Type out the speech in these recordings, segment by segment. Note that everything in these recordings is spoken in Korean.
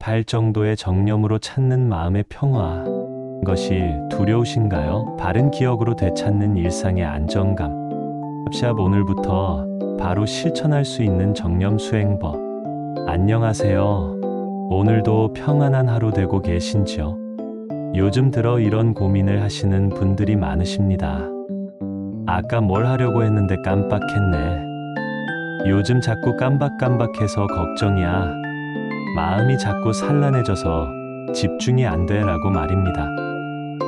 달 정도의 정념으로 찾는 마음의 평화, 것이 두려우신가요? 바른 기억으로 되찾는 일상의 안정감. 샵 오늘부터 바로 실천할 수 있는 정념 수행법. 안녕하세요. 오늘도 평안한 하루 되고 계신지요? 요즘 들어 이런 고민을 하시는 분들이 많으십니다. 아까 뭘 하려고 했는데 깜빡했네. 요즘 자꾸 깜박깜박해서 걱정이야. 마음이 자꾸 산란해져서 집중이 안 돼 라고 말입니다.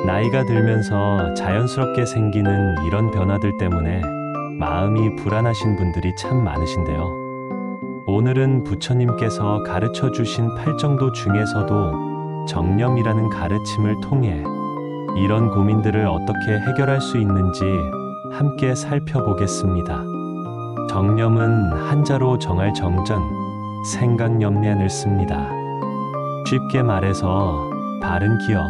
나이가 들면서 자연스럽게 생기는 이런 변화들 때문에 마음이 불안하신 분들이 참 많으신데요. 오늘은 부처님께서 가르쳐 주신 팔정도 중에서도 정념이라는 가르침을 통해 이런 고민들을 어떻게 해결할 수 있는지 함께 살펴보겠습니다. 정념은 한자로 정할 정전, 생각념년을 씁니다. 쉽게 말해서 바른 기억,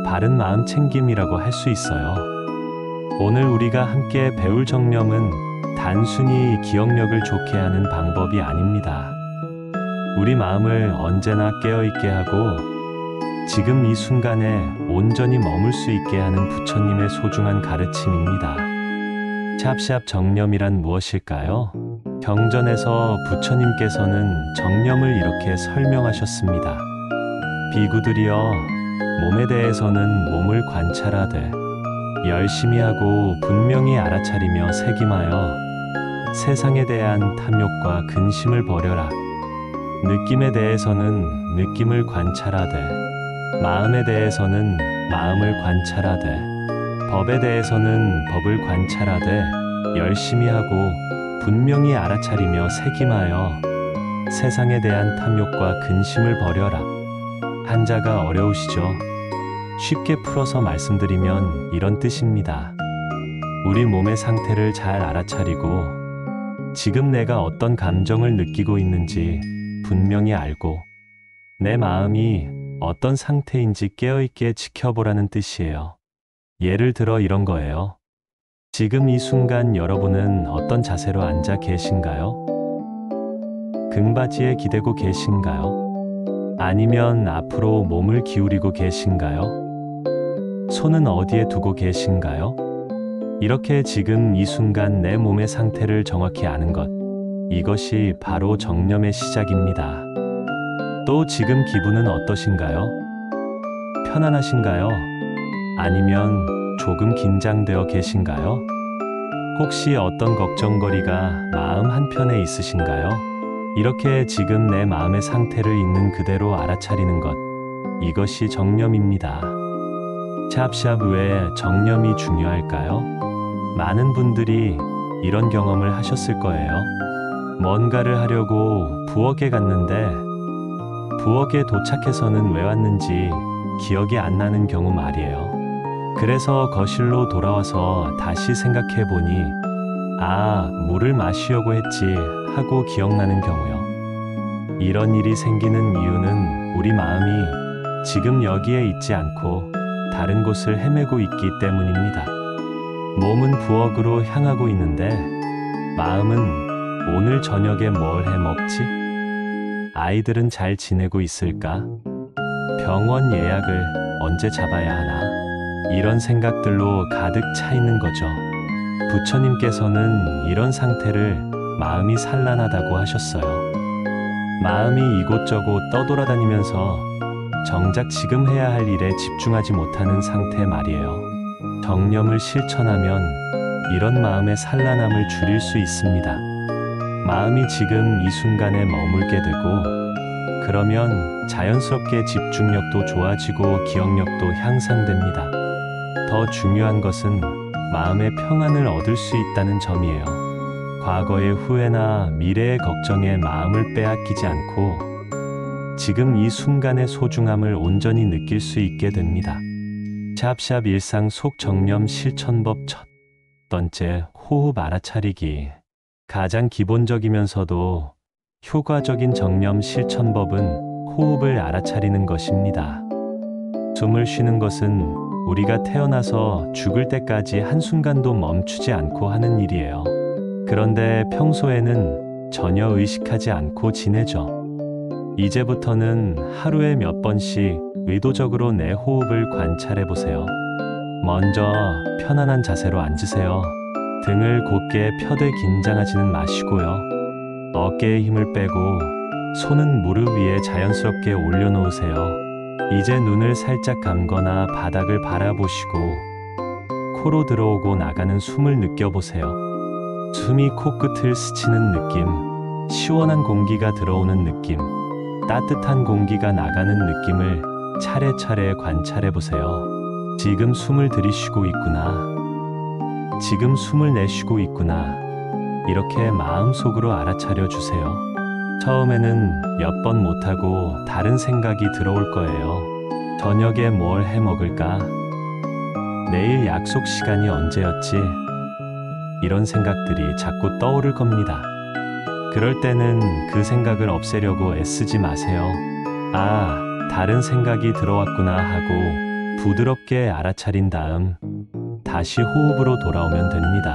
바른 마음 챙김이라고 할 수 있어요. 오늘 우리가 함께 배울 정념은 단순히 기억력을 좋게 하는 방법이 아닙니다. 우리 마음을 언제나 깨어있게 하고 지금 이 순간에 온전히 머물 수 있게 하는 부처님의 소중한 가르침입니다. 샵샵 정념이란 무엇일까요? 경전에서 부처님께서는 정념을 이렇게 설명하셨습니다. 비구들이여, 몸에 대해서는 몸을 관찰하되 열심히 하고 분명히 알아차리며 새김하여 세상에 대한 탐욕과 근심을 버려라. 느낌에 대해서는 느낌을 관찰하되 마음에 대해서는 마음을 관찰하되 법에 대해서는 법을 관찰하되 열심히 하고 분명히 알아차리며 새김하여 세상에 대한 탐욕과 근심을 버려라. 한자가 어려우시죠? 쉽게 풀어서 말씀드리면 이런 뜻입니다. 우리 몸의 상태를 잘 알아차리고 지금 내가 어떤 감정을 느끼고 있는지 분명히 알고 내 마음이 어떤 상태인지 깨어있게 지켜보라는 뜻이에요. 예를 들어 이런 거예요. 지금 이 순간 여러분은 어떤 자세로 앉아 계신가요? 등받이에 기대고 계신가요? 아니면 앞으로 몸을 기울이고 계신가요? 손은 어디에 두고 계신가요? 이렇게 지금 이 순간 내 몸의 상태를 정확히 아는 것, 이것이 바로 정념의 시작입니다. 또 지금 기분은 어떠신가요? 편안하신가요? 아니면 조금 긴장되어 계신가요? 혹시 어떤 걱정거리가 마음 한편에 있으신가요? 이렇게 지금 내 마음의 상태를 있는 그대로 알아차리는 것, 이것이 정념입니다. 샵샵 왜 정념이 중요할까요? 많은 분들이 이런 경험을 하셨을 거예요. 뭔가를 하려고 부엌에 갔는데 부엌에 도착해서는 왜 왔는지 기억이 안 나는 경우 말이에요. 그래서 거실로 돌아와서 다시 생각해 보니 아, 물을 마시려고 했지 하고 기억나는 경우요. 이런 일이 생기는 이유는 우리 마음이 지금 여기에 있지 않고 다른 곳을 헤매고 있기 때문입니다. 몸은 부엌으로 향하고 있는데 마음은 오늘 저녁에 뭘 해 먹지? 아이들은 잘 지내고 있을까? 병원 예약을 언제 잡아야 하나? 이런 생각들로 가득 차 있는 거죠. 부처님께서는 이런 상태를 마음이 산란하다고 하셨어요. 마음이 이곳저곳 떠돌아다니면서 정작 지금 해야 할 일에 집중하지 못하는 상태 말이에요. 정념을 실천하면 이런 마음의 산란함을 줄일 수 있습니다. 마음이 지금 이 순간에 머물게 되고 그러면 자연스럽게 집중력도 좋아지고 기억력도 향상됩니다. 더 중요한 것은 마음의 평안을 얻을 수 있다는 점이에요. 과거의 후회나 미래의 걱정에 마음을 빼앗기지 않고 지금 이 순간의 소중함을 온전히 느낄 수 있게 됩니다. 샵샵 일상 속 정념 실천법 첫 번째, 호흡 알아차리기. 가장 기본적이면서도 효과적인 정념 실천법은 호흡을 알아차리는 것입니다. 숨을 쉬는 것은 우리가 태어나서 죽을 때까지 한순간도 멈추지 않고 하는 일이에요. 그런데 평소에는 전혀 의식하지 않고 지내죠. 이제부터는 하루에 몇 번씩 의도적으로 내 호흡을 관찰해 보세요. 먼저 편안한 자세로 앉으세요. 등을 곧게 펴되 긴장하지는 마시고요. 어깨에 힘을 빼고 손은 무릎 위에 자연스럽게 올려놓으세요. 이제 눈을 살짝 감거나 바닥을 바라보시고 코로 들어오고 나가는 숨을 느껴보세요. 숨이 코끝을 스치는 느낌, 시원한 공기가 들어오는 느낌, 따뜻한 공기가 나가는 느낌을 차례차례 관찰해보세요. 지금 숨을 들이쉬고 있구나. 지금 숨을 내쉬고 있구나. 이렇게 마음속으로 알아차려 주세요. 처음에는 몇 번 못하고 다른 생각이 들어올 거예요. 저녁에 뭘 해 먹을까? 내일 약속 시간이 언제였지? 이런 생각들이 자꾸 떠오를 겁니다. 그럴 때는 그 생각을 없애려고 애쓰지 마세요. 아, 다른 생각이 들어왔구나 하고 부드럽게 알아차린 다음 다시 호흡으로 돌아오면 됩니다.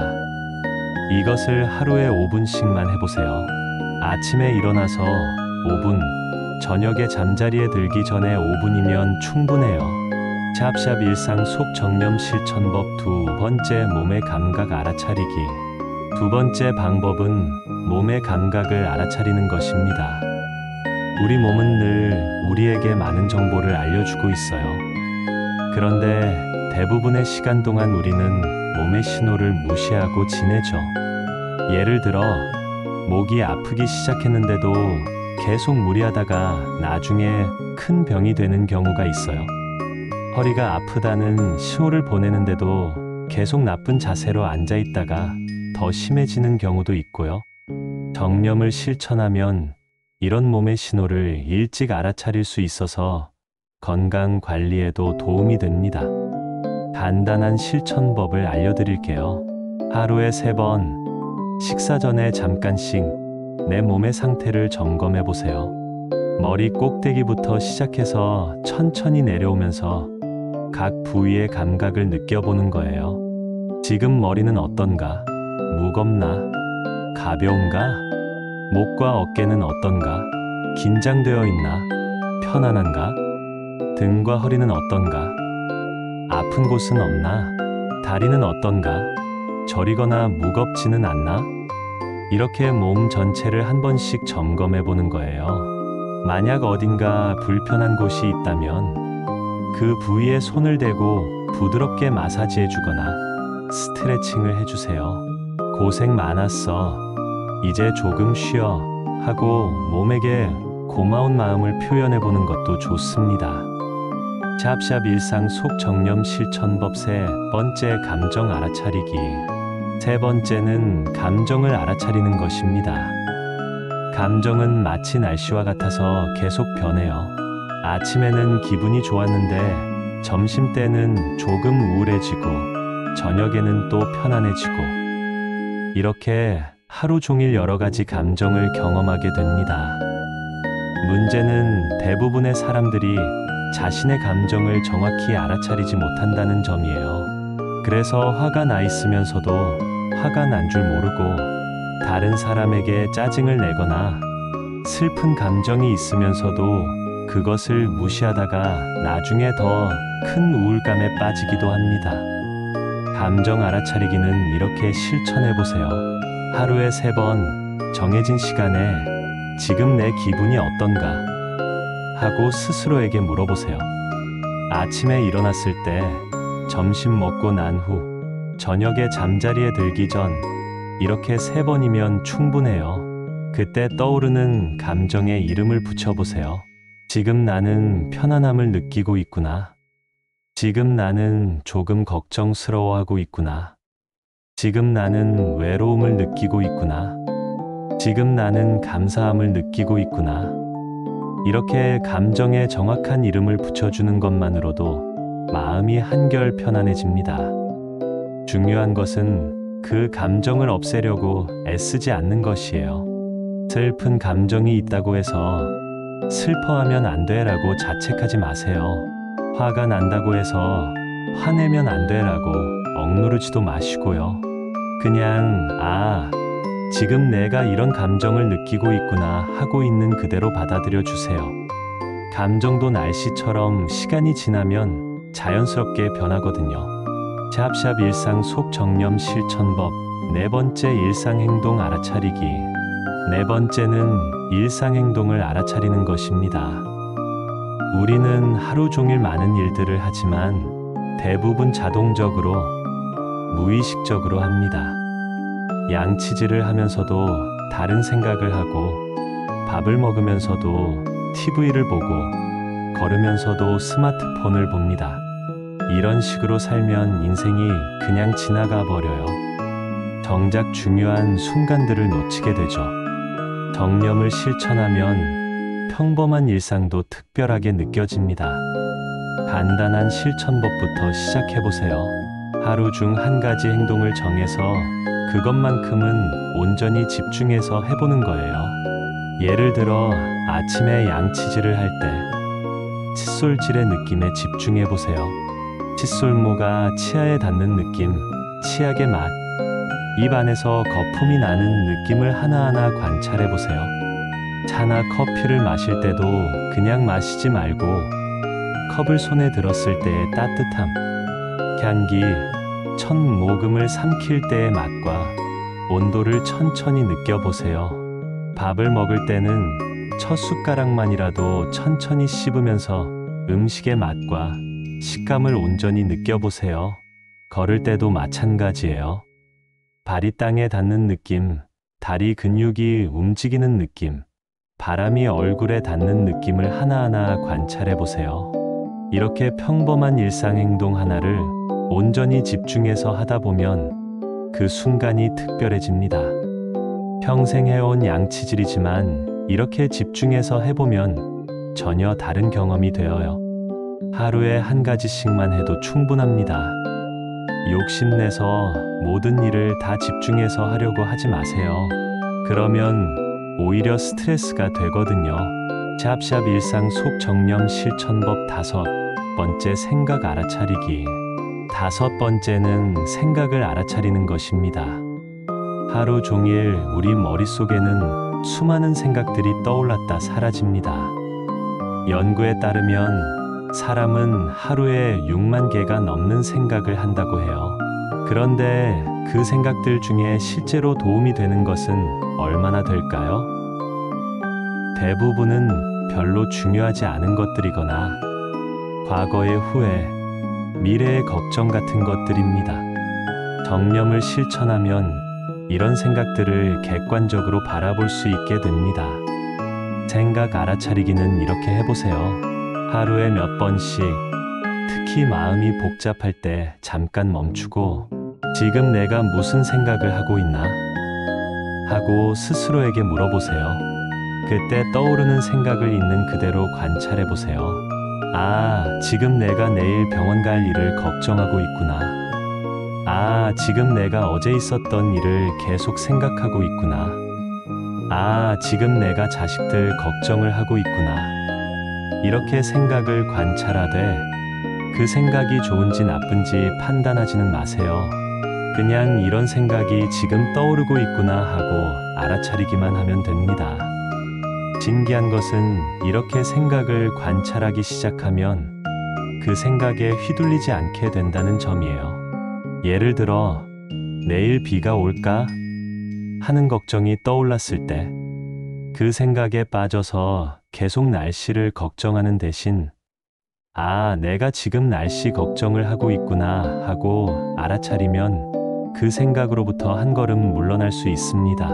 이것을 하루에 5분씩만 해보세요. 아침에 일어나서 5분, 저녁에 잠자리에 들기 전에 5분이면 충분해요. 샵샵 일상 속 정념 실천법 두 번째, 몸의 감각 알아차리기. 두 번째 방법은 몸의 감각을 알아차리는 것입니다. 우리 몸은 늘 우리에게 많은 정보를 알려주고 있어요. 그런데 대부분의 시간 동안 우리는 몸의 신호를 무시하고 지내죠. 예를 들어 목이 아프기 시작했는데도 계속 무리하다가 나중에 큰 병이 되는 경우가 있어요. 허리가 아프다는 신호를 보내는데도 계속 나쁜 자세로 앉아 있다가 더 심해지는 경우도 있고요. 정념을 실천하면 이런 몸의 신호를 일찍 알아차릴 수 있어서 건강 관리에도 도움이 됩니다. 간단한 실천법을 알려드릴게요. 하루에 3번, 식사 전에 잠깐씩 내 몸의 상태를 점검해 보세요. 머리 꼭대기부터 시작해서 천천히 내려오면서 각 부위의 감각을 느껴보는 거예요. 지금 머리는 어떤가? 무겁나? 가벼운가? 목과 어깨는 어떤가? 긴장되어 있나? 편안한가? 등과 허리는 어떤가? 아픈 곳은 없나? 다리는 어떤가? 저리거나 무겁지는 않나? 이렇게 몸 전체를 한 번씩 점검해 보는 거예요. 만약 어딘가 불편한 곳이 있다면 그 부위에 손을 대고 부드럽게 마사지해 주거나 스트레칭을 해주세요. 고생 많았어. 이제 조금 쉬어. 하고 몸에게 고마운 마음을 표현해 보는 것도 좋습니다. 샵샵 일상 속 정념 실천법 세 번째, 감정 알아차리기. 세 번째는 감정을 알아차리는 것입니다. 감정은 마치 날씨와 같아서 계속 변해요. 아침에는 기분이 좋았는데 점심때는 조금 우울해지고 저녁에는 또 편안해지고 이렇게 하루 종일 여러 가지 감정을 경험하게 됩니다. 문제는 대부분의 사람들이 자신의 감정을 정확히 알아차리지 못한다는 점이에요. 그래서 화가 나 있으면서도 화가 난 줄 모르고 다른 사람에게 짜증을 내거나 슬픈 감정이 있으면서도 그것을 무시하다가 나중에 더 큰 우울감에 빠지기도 합니다. 감정 알아차리기는 이렇게 실천해 보세요. 하루에 3번 정해진 시간에 지금 내 기분이 어떤가 하고 스스로에게 물어보세요. 아침에 일어났을 때, 점심 먹고 난 후, 저녁에 잠자리에 들기 전 이렇게 3번이면 충분해요. 그때 떠오르는 감정에 이름을 붙여보세요. 지금 나는 편안함을 느끼고 있구나. 지금 나는 조금 걱정스러워하고 있구나. 지금 나는 외로움을 느끼고 있구나. 지금 나는 감사함을 느끼고 있구나. 이렇게 감정에 정확한 이름을 붙여주는 것만으로도 마음이 한결 편안해집니다. 중요한 것은 그 감정을 없애려고 애쓰지 않는 것이에요. 슬픈 감정이 있다고 해서 슬퍼하면 안 돼라고 자책하지 마세요. 화가 난다고 해서 화내면 안 돼라고 억누르지도 마시고요. 그냥 지금 내가 이런 감정을 느끼고 있구나 하고 있는 그대로 받아들여 주세요. 감정도 날씨처럼 시간이 지나면 자연스럽게 변하거든요. 샵샵 일상 속 정념 실천법. 네 번째, 일상행동 알아차리기. 네 번째는 일상행동을 알아차리는 것입니다. 우리는 하루 종일 많은 일들을 하지만 대부분 자동적으로, 무의식적으로 합니다. 양치질을 하면서도 다른 생각을 하고, 밥을 먹으면서도 TV를 보고, 걸으면서도 스마트폰을 봅니다. 이런 식으로 살면 인생이 그냥 지나가 버려요. 정작 중요한 순간들을 놓치게 되죠. 정념을 실천하면 평범한 일상도 특별하게 느껴집니다. 간단한 실천법부터 시작해보세요. 하루 중 한 가지 행동을 정해서 그것만큼은 온전히 집중해서 해보는 거예요. 예를 들어 아침에 양치질을 할 때 칫솔질의 느낌에 집중해보세요. 칫솔모가 치아에 닿는 느낌, 치약의 맛, 입 안에서 거품이 나는 느낌을 하나하나 관찰해보세요. 차나 커피를 마실 때도 그냥 마시지 말고 컵을 손에 들었을 때의 따뜻함, 향기, 첫 모금을 삼킬 때의 맛과 온도를 천천히 느껴보세요. 밥을 먹을 때는 첫 숟가락만이라도 천천히 씹으면서 음식의 맛과 식감을 온전히 느껴보세요. 걸을 때도 마찬가지예요. 발이 땅에 닿는 느낌, 다리 근육이 움직이는 느낌, 바람이 얼굴에 닿는 느낌을 하나하나 관찰해보세요. 이렇게 평범한 일상행동 하나를 온전히 집중해서 하다 보면 그 순간이 특별해집니다. 평생 해온 양치질이지만 이렇게 집중해서 해보면 전혀 다른 경험이 되어요. 하루에 한 가지씩만 해도 충분합니다. 욕심내서 모든 일을 다 집중해서 하려고 하지 마세요. 그러면 오히려 스트레스가 되거든요. 샵샵 일상 속 정념 실천법. 다섯 번째, 생각 알아차리기. 다섯 번째는 생각을 알아차리는 것입니다. 하루 종일 우리 머릿속에는 수많은 생각들이 떠올랐다 사라집니다. 연구에 따르면 사람은 하루에 6만 개가 넘는 생각을 한다고 해요. 그런데 그 생각들 중에 실제로 도움이 되는 것은 얼마나 될까요? 대부분은 별로 중요하지 않은 것들이거나 과거의 후회, 미래의 걱정 같은 것들입니다. 정념을 실천하면 이런 생각들을 객관적으로 바라볼 수 있게 됩니다. 생각 알아차리기는 이렇게 해보세요. 하루에 몇 번씩, 특히 마음이 복잡할 때 잠깐 멈추고 지금 내가 무슨 생각을 하고 있나? 하고 스스로에게 물어보세요. 그때 떠오르는 생각을 있는 그대로 관찰해보세요. 아, 지금 내가 내일 병원 갈 일을 걱정하고 있구나. 아, 지금 내가 어제 있었던 일을 계속 생각하고 있구나. 아, 지금 내가 자식들 걱정을 하고 있구나. 이렇게 생각을 관찰하되 그 생각이 좋은지 나쁜지 판단하지는 마세요. 그냥 이런 생각이 지금 떠오르고 있구나 하고 알아차리기만 하면 됩니다. 신기한 것은 이렇게 생각을 관찰하기 시작하면 그 생각에 휘둘리지 않게 된다는 점이에요. 예를 들어 내일 비가 올까? 하는 걱정이 떠올랐을 때 그 생각에 빠져서 계속 날씨를 걱정하는 대신 아, 내가 지금 날씨 걱정을 하고 있구나 하고 알아차리면 그 생각으로부터 한 걸음 물러날 수 있습니다.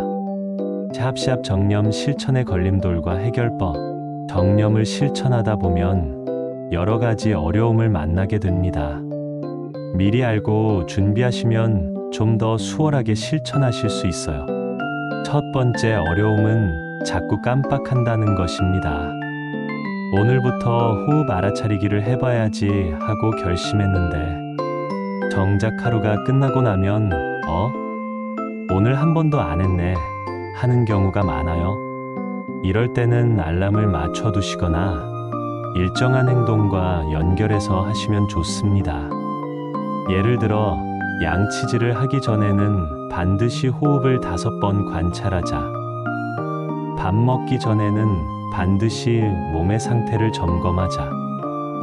샵샵 정념 실천의 걸림돌과 해결법. 정념을 실천하다 보면 여러 가지 어려움을 만나게 됩니다. 미리 알고 준비하시면 좀 더 수월하게 실천하실 수 있어요. 첫 번째 어려움은 자꾸 깜빡한다는 것입니다. 오늘부터 호흡 알아차리기를 해봐야지 하고 결심했는데 정작 하루가 끝나고 나면 오늘 한 번도 안 했네 하는 경우가 많아요. 이럴 때는 알람을 맞춰두시거나 일정한 행동과 연결해서 하시면 좋습니다. 예를 들어 양치질을 하기 전에는 반드시 호흡을 5번 관찰하자. 밥 먹기 전에는 반드시 몸의 상태를 점검하자.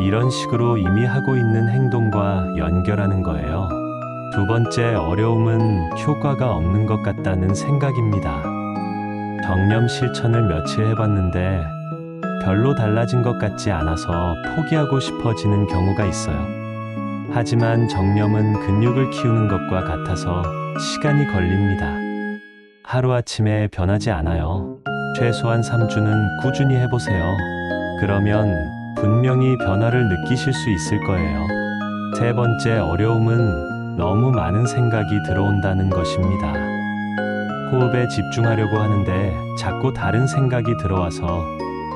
이런 식으로 이미 하고 있는 행동과 연결하는 거예요. 두 번째 어려움은 효과가 없는 것 같다는 생각입니다. 정념 실천을 며칠 해봤는데 별로 달라진 것 같지 않아서 포기하고 싶어지는 경우가 있어요. 하지만 정념은 근육을 키우는 것과 같아서 시간이 걸립니다. 하루아침에 변하지 않아요. 최소한 3주는 꾸준히 해보세요. 그러면 분명히 변화를 느끼실 수 있을 거예요. 세 번째 어려움은 너무 많은 생각이 들어온다는 것입니다. 호흡에 집중하려고 하는데 자꾸 다른 생각이 들어와서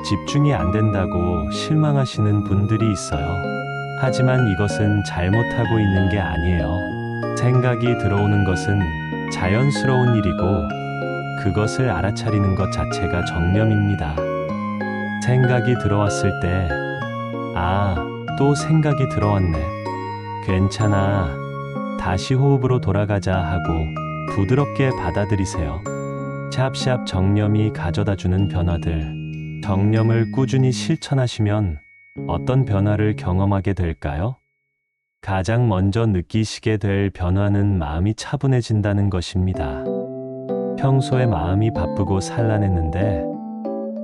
집중이 안 된다고 실망하시는 분들이 있어요. 하지만 이것은 잘못하고 있는 게 아니에요. 생각이 들어오는 것은 자연스러운 일이고 그것을 알아차리는 것 자체가 정념입니다. 생각이 들어왔을 때, 또 생각이 들어왔네. 괜찮아. 다시 호흡으로 돌아가자 하고 부드럽게 받아들이세요. 샵샵 정념이 가져다주는 변화들. 정념을 꾸준히 실천하시면 어떤 변화를 경험하게 될까요? 가장 먼저 느끼시게 될 변화는 마음이 차분해진다는 것입니다. 평소에 마음이 바쁘고 산란했는데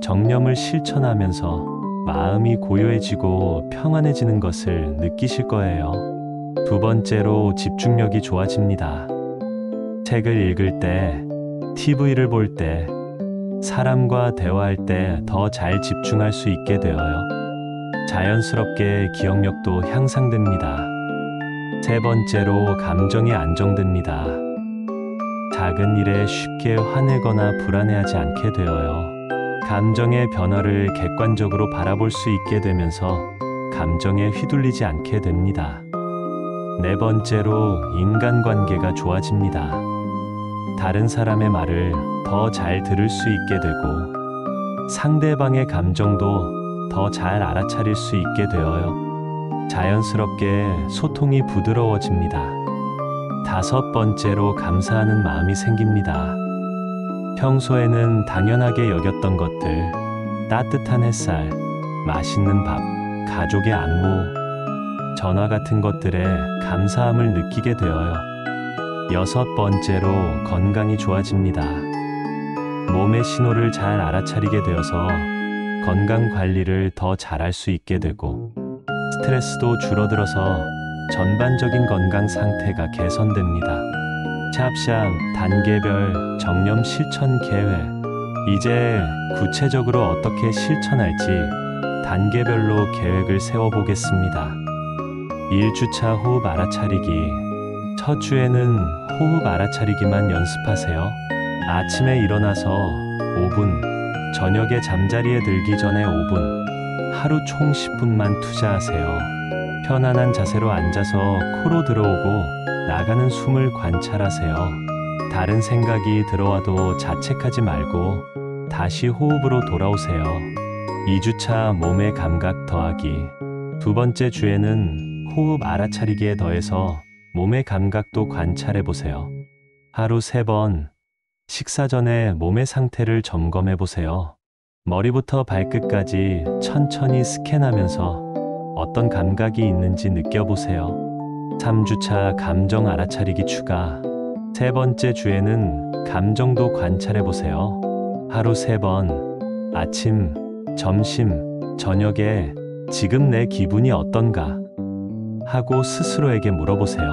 정념을 실천하면서 마음이 고요해지고 평안해지는 것을 느끼실 거예요. 두 번째로 집중력이 좋아집니다. 책을 읽을 때, TV를 볼 때, 사람과 대화할 때 더 잘 집중할 수 있게 되어요. 자연스럽게 기억력도 향상됩니다. 세 번째로 감정이 안정됩니다. 작은 일에 쉽게 화내거나 불안해하지 않게 되어요. 감정의 변화를 객관적으로 바라볼 수 있게 되면서 감정에 휘둘리지 않게 됩니다. 네 번째로 인간관계가 좋아집니다. 다른 사람의 말을 더 잘 들을 수 있게 되고 상대방의 감정도 더 잘 알아차릴 수 있게 되어요. 자연스럽게 소통이 부드러워집니다. 다섯 번째로 감사하는 마음이 생깁니다. 평소에는 당연하게 여겼던 것들, 따뜻한 햇살, 맛있는 밥, 가족의 안부, 전화 같은 것들에 감사함을 느끼게 되어요. 여섯 번째로 건강이 좋아집니다. 몸의 신호를 잘 알아차리게 되어서 건강 관리를 더 잘할 수 있게 되고 스트레스도 줄어들어서 전반적인 건강 상태가 개선됩니다. 샵샵 단계별 정념 실천 계획. 이제 구체적으로 어떻게 실천할지 단계별로 계획을 세워보겠습니다. 1주차 호흡 알아차리기. 첫 주에는 호흡 알아차리기만 연습하세요. 아침에 일어나서 5분, 저녁에 잠자리에 들기 전에 5분, 하루 총 10분만 투자하세요. 편안한 자세로 앉아서 코로 들어오고 나가는 숨을 관찰하세요. 다른 생각이 들어와도 자책하지 말고 다시 호흡으로 돌아오세요. 2주차 몸의 감각 더하기. 두 번째 주에는 호흡 알아차리기에 더해서 몸의 감각도 관찰해보세요. 하루 3번, 식사 전에 몸의 상태를 점검해보세요. 머리부터 발끝까지 천천히 스캔하면서 어떤 감각이 있는지 느껴보세요. 3주차 감정 알아차리기 추가. 세 번째 주에는 감정도 관찰해보세요. 하루 3번, 아침, 점심, 저녁에 지금 내 기분이 어떤가 하고 스스로에게 물어보세요.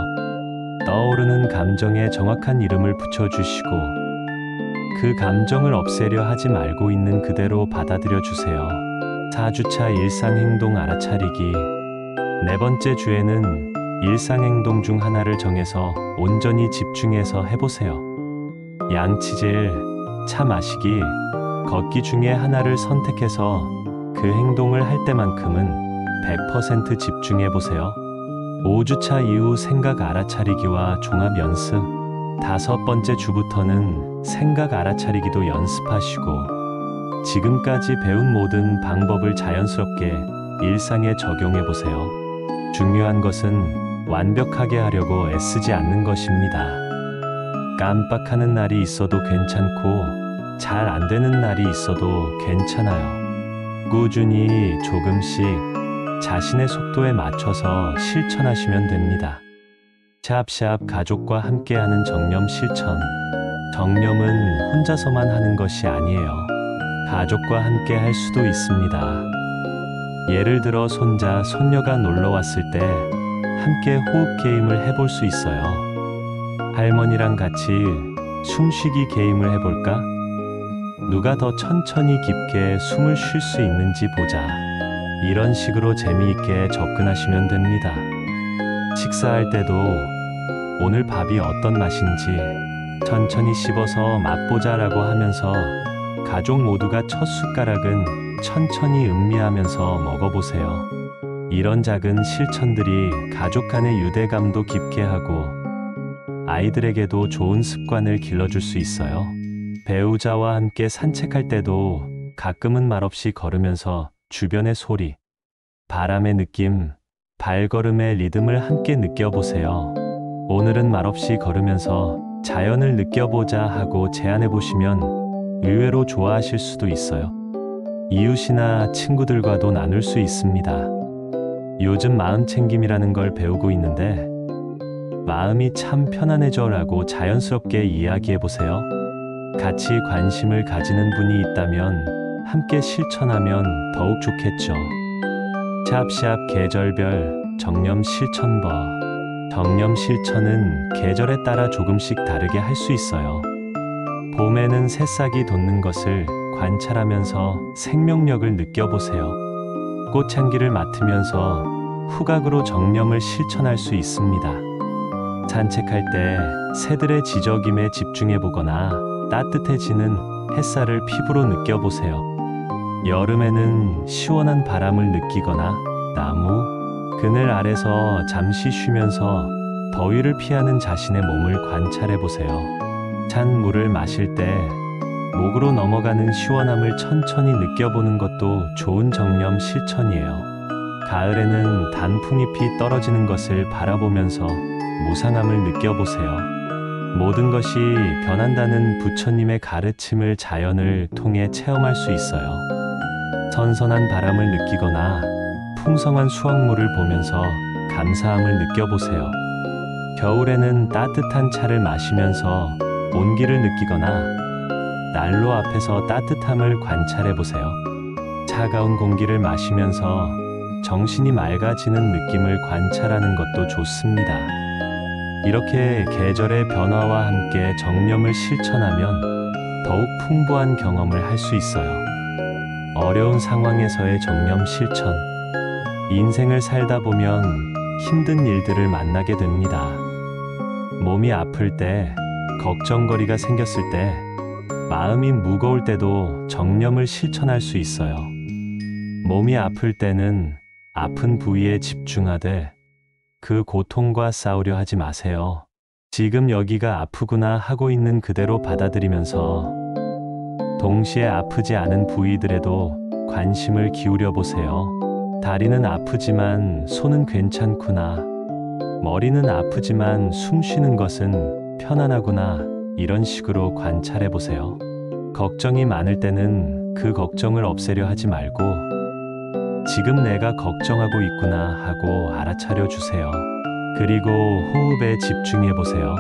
떠오르는 감정에 정확한 이름을 붙여주시고 그 감정을 없애려 하지 말고 있는 그대로 받아들여 주세요. 4주차 일상행동 알아차리기. 네 번째 주에는 일상행동 중 하나를 정해서 온전히 집중해서 해보세요. 양치질, 차 마시기, 걷기 중에 하나를 선택해서 그 행동을 할 때만큼은 100% 집중해보세요. 5주차 이후 생각 알아차리기와 종합 연습. 5번째 주부터는 생각 알아차리기도 연습하시고 지금까지 배운 모든 방법을 자연스럽게 일상에 적용해보세요. 중요한 것은 완벽하게 하려고 애쓰지 않는 것입니다. 깜빡하는 날이 있어도 괜찮고 잘 안 되는 날이 있어도 괜찮아요. 꾸준히 조금씩 자신의 속도에 맞춰서 실천하시면 됩니다. 샵샵 가족과 함께하는 정념 실천. 정념은 혼자서만 하는 것이 아니에요. 가족과 함께 할 수도 있습니다. 예를 들어 손자, 손녀가 놀러 왔을 때 함께 호흡 게임을 해볼 수 있어요. 할머니랑 같이 숨쉬기 게임을 해볼까? 누가 더 천천히 깊게 숨을 쉴 수 있는지 보자. 이런 식으로 재미있게 접근하시면 됩니다. 식사할 때도 오늘 밥이 어떤 맛인지 천천히 씹어서 맛보자라고 하면서 가족 모두가 첫 숟가락은 천천히 음미하면서 먹어보세요. 이런 작은 실천들이 가족 간의 유대감도 깊게 하고 아이들에게도 좋은 습관을 길러줄 수 있어요. 배우자와 함께 산책할 때도 가끔은 말없이 걸으면서 주변의 소리, 바람의 느낌, 발걸음의 리듬을 함께 느껴보세요. 오늘은 말없이 걸으면서 자연을 느껴보자 하고 제안해보시면 의외로 좋아하실 수도 있어요. 이웃이나 친구들과도 나눌 수 있습니다. 요즘 마음 챙김이라는 걸 배우고 있는데 마음이 참 편안해져 라고 자연스럽게 이야기해보세요. 같이 관심을 가지는 분이 있다면 함께 실천하면 더욱 좋겠죠. 샵샵 계절별 정념 실천법. 정념 실천은 계절에 따라 조금씩 다르게 할 수 있어요. 봄에는 새싹이 돋는 것을 관찰하면서 생명력을 느껴보세요. 꽃향기를 맡으면서 후각으로 정념을 실천할 수 있습니다. 산책할 때 새들의 지저귐에 집중해보거나 따뜻해지는 햇살을 피부로 느껴보세요. 여름에는 시원한 바람을 느끼거나 나무, 그늘 아래서 잠시 쉬면서 더위를 피하는 자신의 몸을 관찰해보세요. 찬 물을 마실 때 목으로 넘어가는 시원함을 천천히 느껴보는 것도 좋은 정념 실천이에요. 가을에는 단풍잎이 떨어지는 것을 바라보면서 무상함을 느껴보세요. 모든 것이 변한다는 부처님의 가르침을 자연을 통해 체험할 수 있어요. 선선한 바람을 느끼거나 풍성한 수확물을 보면서 감사함을 느껴보세요. 겨울에는 따뜻한 차를 마시면서 온기를 느끼거나 난로 앞에서 따뜻함을 관찰해보세요. 차가운 공기를 마시면서 정신이 맑아지는 느낌을 관찰하는 것도 좋습니다. 이렇게 계절의 변화와 함께 정념을 실천하면 더욱 풍부한 경험을 할 수 있어요. 어려운 상황에서의 정념 실천. 인생을 살다 보면 힘든 일들을 만나게 됩니다. 몸이 아플 때, 걱정거리가 생겼을 때, 마음이 무거울 때도 정념을 실천할 수 있어요. 몸이 아플 때는 아픈 부위에 집중하되 그 고통과 싸우려 하지 마세요. 지금 여기가 아프구나 하고 있는 그대로 받아들이면서 동시에 아프지 않은 부위들에도 관심을 기울여 보세요. 다리는 아프지만 손은 괜찮구나. 머리는 아프지만 숨 쉬는 것은 편안하구나. 이런 식으로 관찰해 보세요. 걱정이 많을 때는 그 걱정을 없애려 하지 말고 지금 내가 걱정하고 있구나 하고 알아차려 주세요. 그리고 호흡에 집중해 보세요.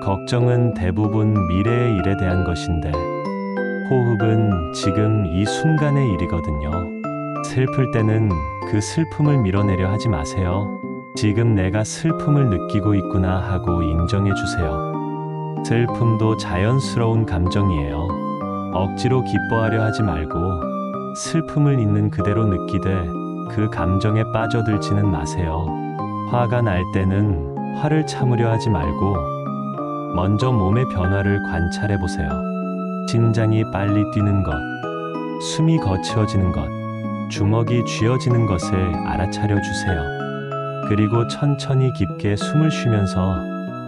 걱정은 대부분 미래의 일에 대한 것인데 호흡은 지금 이 순간의 일이거든요. 슬플 때는 그 슬픔을 밀어내려 하지 마세요. 지금 내가 슬픔을 느끼고 있구나 하고 인정해 주세요. 슬픔도 자연스러운 감정이에요. 억지로 기뻐하려 하지 말고 슬픔을 있는 그대로 느끼되 그 감정에 빠져들지는 마세요. 화가 날 때는 화를 참으려 하지 말고 먼저 몸의 변화를 관찰해 보세요. 심장이 빨리 뛰는 것, 숨이 거칠어지는 것, 주먹이 쥐어지는 것을 알아차려 주세요. 그리고 천천히 깊게 숨을 쉬면서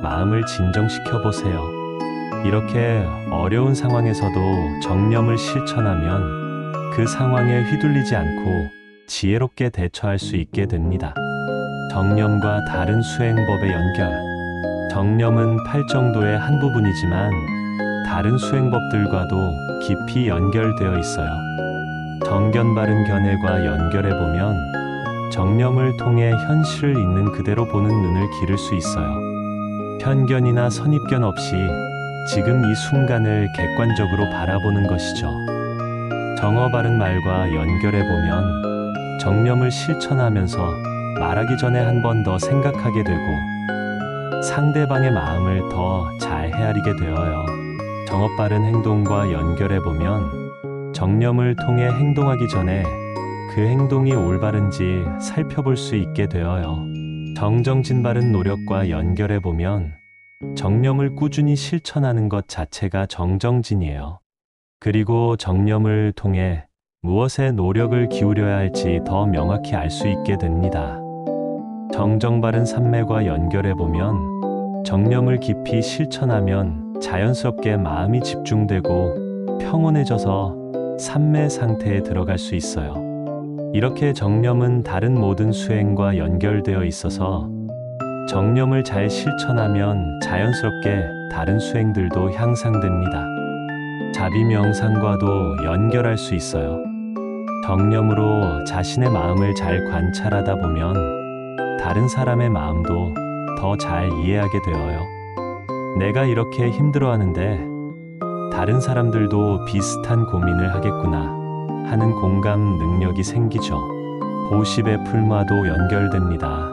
마음을 진정시켜 보세요. 이렇게 어려운 상황에서도 정념을 실천하면 그 상황에 휘둘리지 않고 지혜롭게 대처할 수 있게 됩니다. 정념과 다른 수행법의 연결. 정념은 팔 정도의 한 부분이지만 다른 수행법들과도 깊이 연결되어 있어요. 정견 바른 견해과 연결해 보면 정념을 통해 현실을 있는 그대로 보는 눈을 기를 수 있어요. 편견이나 선입견 없이 지금 이 순간을 객관적으로 바라보는 것이죠. 정어 바른 말과 연결해 보면 정념을 실천하면서 말하기 전에 한 번 더 생각하게 되고 상대방의 마음을 더 잘 헤아리게 되어요. 정어 바른 행동과 연결해 보면 정념을 통해 행동하기 전에 그 행동이 올바른지 살펴볼 수 있게 되어요. 정정진 바른 노력과 연결해 보면 정념을 꾸준히 실천하는 것 자체가 정정진이에요. 그리고 정념을 통해 무엇에 노력을 기울여야 할지 더 명확히 알 수 있게 됩니다. 정정 바른 삼매과 연결해 보면 정념을 깊이 실천하면 자연스럽게 마음이 집중되고 평온해져서 삼매 상태에 들어갈 수 있어요. 이렇게 정념은 다른 모든 수행과 연결되어 있어서 정념을 잘 실천하면 자연스럽게 다른 수행들도 향상됩니다. 자비명상과도 연결할 수 있어요. 정념으로 자신의 마음을 잘 관찰하다 보면 다른 사람의 마음도 더 잘 이해하게 되어요. 내가 이렇게 힘들어하는데 다른 사람들도 비슷한 고민을 하겠구나 하는 공감 능력이 생기죠. 보십의 풀마도 연결됩니다.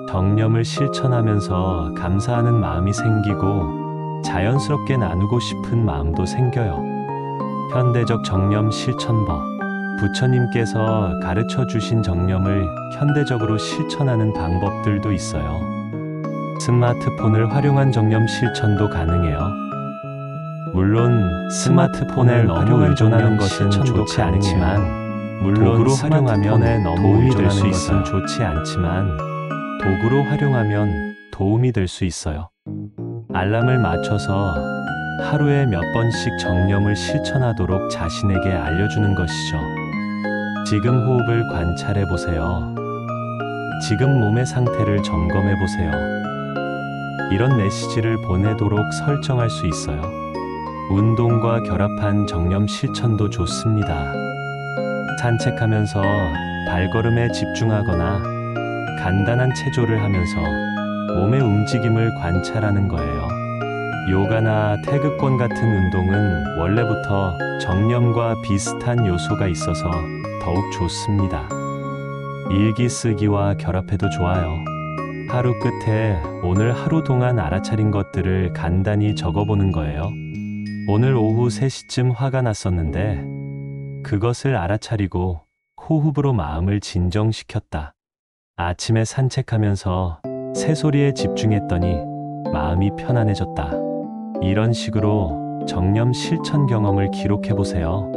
정념을 실천하면서 감사하는 마음이 생기고 자연스럽게 나누고 싶은 마음도 생겨요. 현대적 정념 실천법. 부처님께서 가르쳐 주신 정념을 현대적으로 실천하는 방법들도 있어요. 스마트폰을 활용한 정념 실천도 가능해요. 물론 스마트폰에 너무 의존하는 것은 좋지 않지만 도구로 활용하면 도움이 될 수 있어요. 좋지 않지만 도구로 활용하면 도움이 될 수 있어요. 알람을 맞춰서 하루에 몇 번씩 정념을 실천하도록 자신에게 알려주는 것이죠. 지금 호흡을 관찰해 보세요. 지금 몸의 상태를 점검해 보세요. 이런 메시지를 보내도록 설정할 수 있어요. 운동과 결합한 정념 실천도 좋습니다. 산책하면서 발걸음에 집중하거나 간단한 체조를 하면서 몸의 움직임을 관찰하는 거예요. 요가나 태극권 같은 운동은 원래부터 정념과 비슷한 요소가 있어서 더욱 좋습니다. 일기 쓰기와 결합해도 좋아요. 하루 끝에 오늘 하루 동안 알아차린 것들을 간단히 적어보는 거예요. 오늘 오후 3시쯤 화가 났었는데 그것을 알아차리고 호흡으로 마음을 진정시켰다. 아침에 산책하면서 새소리에 집중했더니 마음이 편안해졌다. 이런 식으로 정념 실천 경험을 기록해 보세요.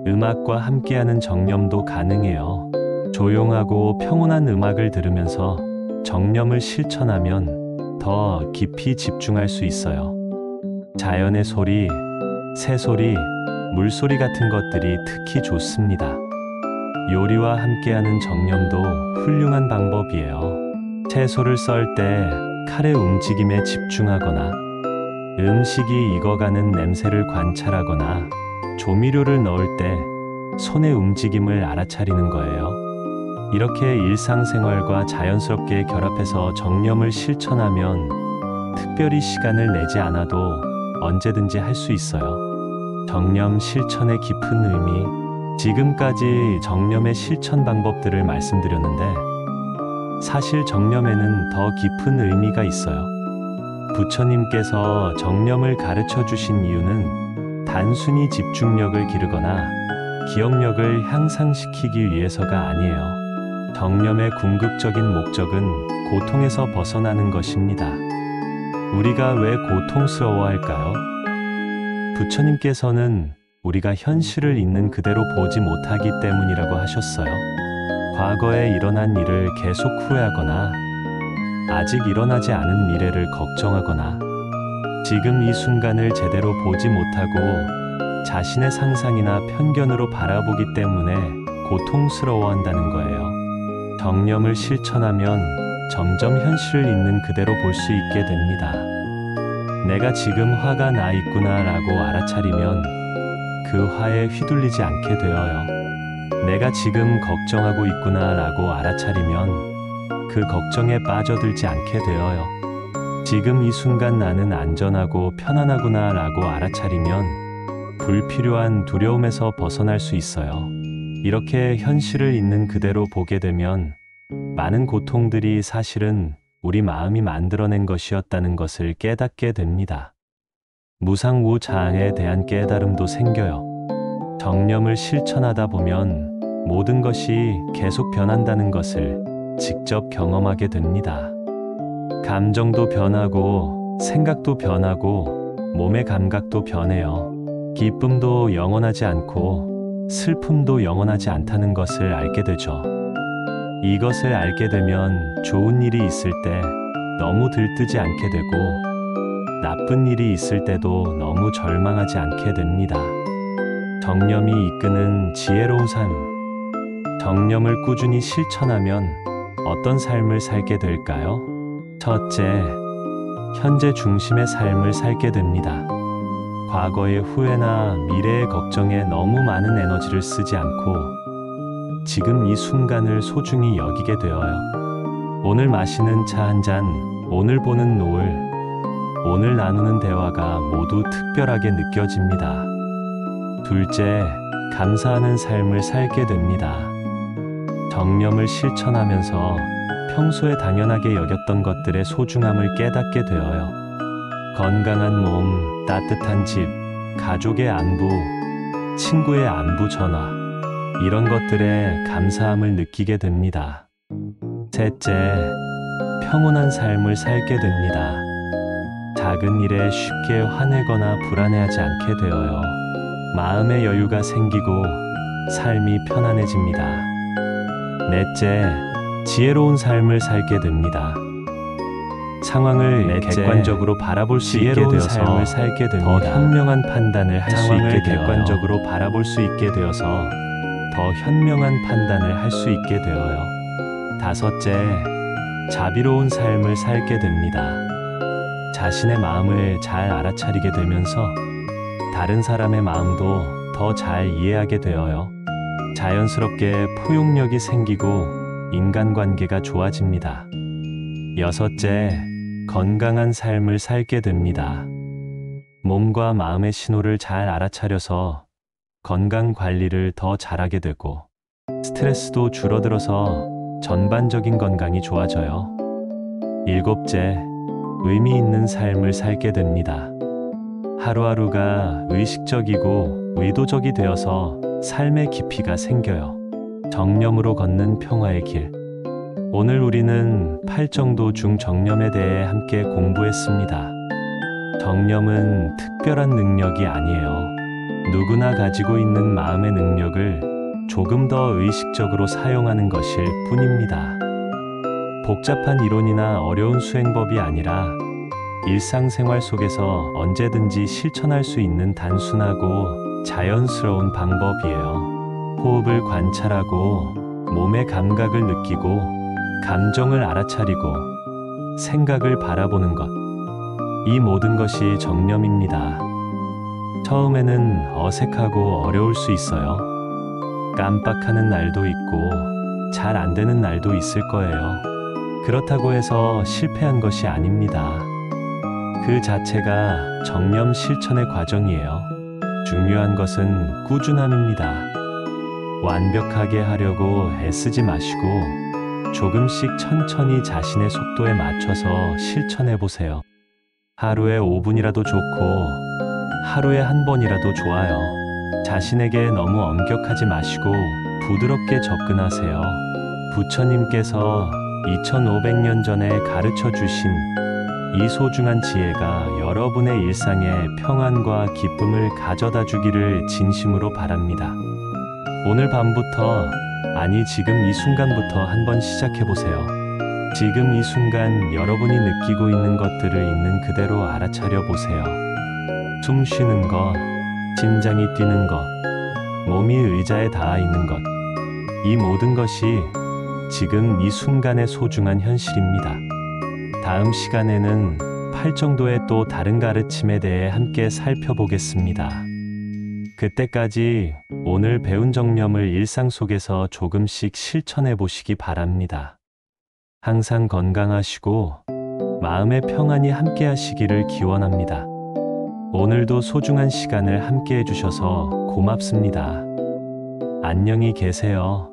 음악과 함께하는 정념도 가능해요. 조용하고 평온한 음악을 들으면서 정념을 실천하면 더 깊이 집중할 수 있어요. 자연의 소리, 새소리, 물소리 같은 것들이 특히 좋습니다. 요리와 함께하는 정념도 훌륭한 방법이에요. 채소를 썰 때 칼의 움직임에 집중하거나 음식이 익어가는 냄새를 관찰하거나 조미료를 넣을 때 손의 움직임을 알아차리는 거예요. 이렇게 일상생활과 자연스럽게 결합해서 정념을 실천하면 특별히 시간을 내지 않아도 언제든지 할 수 있어요. 정념 실천의 깊은 의미. 지금까지 정념의 실천 방법들을 말씀드렸는데 사실 정념에는 더 깊은 의미가 있어요. 부처님께서 정념을 가르쳐 주신 이유는 단순히 집중력을 기르거나 기억력을 향상시키기 위해서가 아니에요. 정념의 궁극적인 목적은 고통에서 벗어나는 것입니다. 우리가 왜 고통스러워할까요? 부처님께서는 우리가 현실을 있는 그대로 보지 못하기 때문이라고 하셨어요. 과거에 일어난 일을 계속 후회하거나 아직 일어나지 않은 미래를 걱정하거나 지금 이 순간을 제대로 보지 못하고 자신의 상상이나 편견으로 바라보기 때문에 고통스러워한다는 거예요. 정념을 실천하면 점점 현실을 있는 그대로 볼 수 있게 됩니다. 내가 지금 화가 나 있구나라고 알아차리면 그 화에 휘둘리지 않게 되어요. 내가 지금 걱정하고 있구나라고 알아차리면 그 걱정에 빠져들지 않게 되어요. 지금 이 순간 나는 안전하고 편안하구나라고 알아차리면 불필요한 두려움에서 벗어날 수 있어요. 이렇게 현실을 있는 그대로 보게 되면 많은 고통들이 사실은 우리 마음이 만들어낸 것이었다는 것을 깨닫게 됩니다. 무상무장에 대한 깨달음도 생겨요. 정념을 실천하다 보면 모든 것이 계속 변한다는 것을 직접 경험하게 됩니다. 감정도 변하고 생각도 변하고 몸의 감각도 변해요. 기쁨도 영원하지 않고 슬픔도 영원하지 않다는 것을 알게 되죠. 이것을 알게 되면 좋은 일이 있을 때 너무 들뜨지 않게 되고 나쁜 일이 있을 때도 너무 절망하지 않게 됩니다. 정념이 이끄는 지혜로운 삶. 정념을 꾸준히 실천하면 어떤 삶을 살게 될까요? 첫째, 현재 중심의 삶을 살게 됩니다. 과거의 후회나 미래의 걱정에 너무 많은 에너지를 쓰지 않고 지금 이 순간을 소중히 여기게 되어요. 오늘 마시는 차 한 잔, 오늘 보는 노을, 오늘 나누는 대화가 모두 특별하게 느껴집니다. 둘째, 감사하는 삶을 살게 됩니다. 정념을 실천하면서 평소에 당연하게 여겼던 것들의 소중함을 깨닫게 되어요. 건강한 몸, 따뜻한 집, 가족의 안부, 친구의 안부 전화, 이런 것들에 감사함을 느끼게 됩니다. 셋째, 평온한 삶을 살게 됩니다. 작은 일에 쉽게 화내거나 불안해하지 않게 되어요. 마음의 여유가 생기고 삶이 편안해집니다. 넷째, 지혜로운 삶을 살게 됩니다. 상황을 객관적으로 바라볼 수 있게 되어서 삶을 살게 됩니다. 더 현명한 판단을 할 수 있게 되어요. 객관적으로 바라볼 수 있게 되어서 더 현명한 판단을 할 수 있게 되어요. 다섯째, 자비로운 삶을 살게 됩니다. 자신의 마음을 잘 알아차리게 되면서 다른 사람의 마음도 더 잘 이해하게 되어요. 자연스럽게 포용력이 생기고 인간관계가 좋아집니다. 여섯째, 건강한 삶을 살게 됩니다. 몸과 마음의 신호를 잘 알아차려서 건강 관리를 더 잘하게 되고 스트레스도 줄어들어서 전반적인 건강이 좋아져요. 일곱째, 의미 있는 삶을 살게 됩니다. 하루하루가 의식적이고 의도적이 되어서 삶의 깊이가 생겨요. 정념으로 걷는 평화의 길. 오늘 우리는 팔정도 중 정념에 대해 함께 공부했습니다. 정념은 특별한 능력이 아니에요. 누구나 가지고 있는 마음의 능력을 조금 더 의식적으로 사용하는 것일 뿐입니다. 복잡한 이론이나 어려운 수행법이 아니라 일상생활 속에서 언제든지 실천할 수 있는 단순하고 자연스러운 방법이에요. 호흡을 관찰하고 몸의 감각을 느끼고 감정을 알아차리고 생각을 바라보는 것. 이 모든 것이 정념입니다. 처음에는 어색하고 어려울 수 있어요. 깜빡하는 날도 있고 잘 안 되는 날도 있을 거예요. 그렇다고 해서 실패한 것이 아닙니다. 그 자체가 정념 실천의 과정이에요. 중요한 것은 꾸준함입니다. 완벽하게 하려고 애쓰지 마시고 조금씩 천천히 자신의 속도에 맞춰서 실천해 보세요. 하루에 5분이라도 좋고 하루에 한 번이라도 좋아요. 자신에게 너무 엄격하지 마시고 부드럽게 접근하세요. 부처님께서 2500년 전에 가르쳐 주신 이 소중한 지혜가 여러분의 일상에 평안과 기쁨을 가져다 주기를 진심으로 바랍니다. 오늘 밤부터, 아니 지금 이 순간부터 한번 시작해 보세요. 지금 이 순간 여러분이 느끼고 있는 것들을 있는 그대로 알아차려 보세요. 숨 쉬는 것, 심장이 뛰는 것, 몸이 의자에 닿아 있는 것, 이 모든 것이 지금 이 순간의 소중한 현실입니다. 다음 시간에는 8정도의 또 다른 가르침에 대해 함께 살펴보겠습니다. 그때까지 오늘 배운 정념을 일상 속에서 조금씩 실천해 보시기 바랍니다. 항상 건강하시고 마음의 평안이 함께 하시기를 기원합니다. 오늘도 소중한 시간을 함께 해주셔서 고맙습니다. 안녕히 계세요.